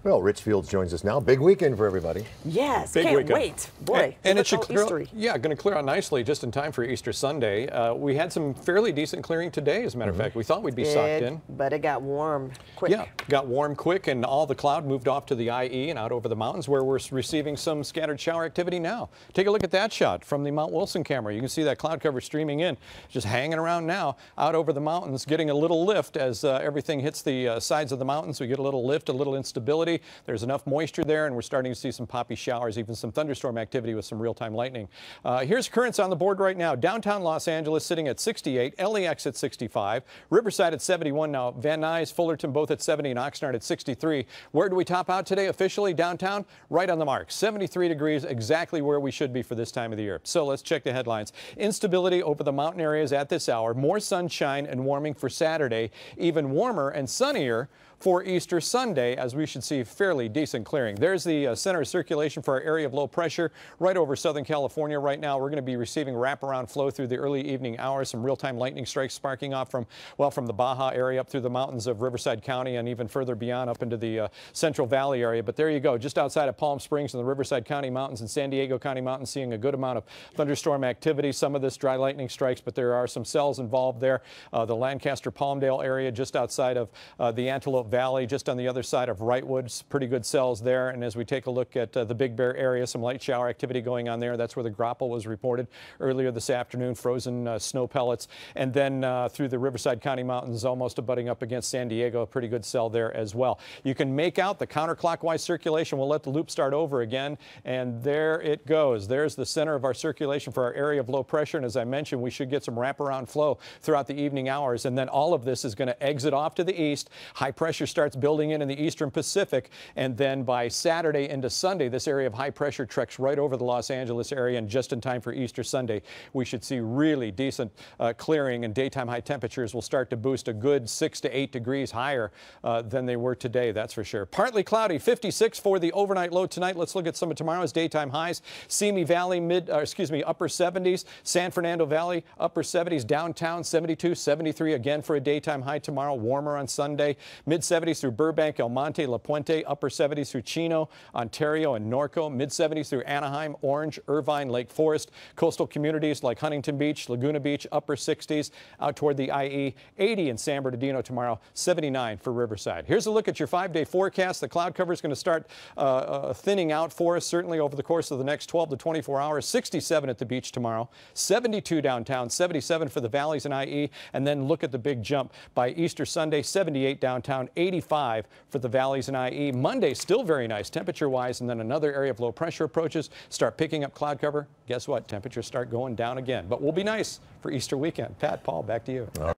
Well, Rich Fields joins us now. Big weekend for everybody. Yes, Big can't weekend. wait. Boy, and it should clear, Eastery. yeah, going to clear out nicely just in time for Easter Sunday. We had some fairly decent clearing today, as a matter of fact. We thought we'd be socked in. But it got warm quick. Yeah, got warm quick, and all the cloud moved off to the IE and out over the mountains, where we're receiving some scattered shower activity now. Take a look at that shot from the Mount Wilson camera. You can see that cloud cover streaming in, just hanging around now out over the mountains, getting a little lift as everything hits the sides of the mountains. We get a little lift, a little instability. There's enough moisture there, and we're starting to see some poppy showers, even some thunderstorm activity with some real-time lightning. Here's currents on the board right now. Downtown Los Angeles sitting at 68, LAX at 65, Riverside at 71 now, Van Nuys, Fullerton both at 70, and Oxnard at 63. Where do we top out today officially? Downtown, right on the mark. 73 degrees, exactly where we should be for this time of the year. So let's check the headlines. Instability over the mountain areas at this hour. More sunshine and warming for Saturday. Even warmer and sunnier for Easter Sunday, as we should see fairly decent clearing. There's the center of circulation for our area of low pressure right over Southern California right now. We're going to be receiving wraparound flow through the early evening hours. Some real-time lightning strikes sparking off from the Baja area up through the mountains of Riverside County and even further beyond up into the Central Valley area. But there you go, just outside of Palm Springs in the Riverside County Mountains and San Diego County Mountains, seeing a good amount of thunderstorm activity. Some of this dry lightning strikes, but there are some cells involved there. The Lancaster-Palmdale area just outside of the Antelope Valley, just on the other side of Wrightwood, pretty good cells there. And as we take a look at the Big Bear area, some light shower activity going on there. That's where the Grapple was reported earlier this afternoon, frozen snow pellets. And then through the Riverside County Mountains, almost abutting up against San Diego, a pretty good cell there as well. You can make out the counterclockwise circulation. We'll let the loop start over again, and there it goes. There's the center of our circulation for our area of low pressure, and as I mentioned, we should get some wraparound flow throughout the evening hours, and then all of this is going to exit off to the east. High pressure starts building in the eastern Pacific, and then by Saturday into Sunday, this area of high pressure treks right over the Los Angeles area, and just in time for Easter Sunday, we should see really decent clearing, and daytime high temperatures will start to boost a good 6 to 8 degrees higher than they were today, that's for sure. Partly cloudy, 56 for the overnight low tonight. Let's look at some of tomorrow's daytime highs. Simi Valley, upper 70s. San Fernando Valley, upper 70s. Downtown, 72, 73 again for a daytime high tomorrow. Warmer on Sunday. Mid 70s through Burbank, El Monte, La Puente. Upper 70s through Chino, Ontario, and Norco. Mid 70s through Anaheim, Orange, Irvine, Lake Forest. Coastal communities like Huntington Beach, Laguna Beach, upper 60s out toward the IE. 80 in San Bernardino tomorrow. 79 for Riverside. Here's a look at your 5-day forecast. The cloud cover is going to start thinning out for us, certainly over the course of the next 12 to 24 hours. 67 at the beach tomorrow, 72 downtown, 77 for the valleys and IE, and then look at the big jump by Easter Sunday, 78 downtown, 85 for the valleys and IE. Monday, still very nice temperature-wise, and then another area of low pressure approaches, start picking up cloud cover. Guess what? Temperatures start going down again, but will be nice for Easter weekend. Pat, Paul, back to you.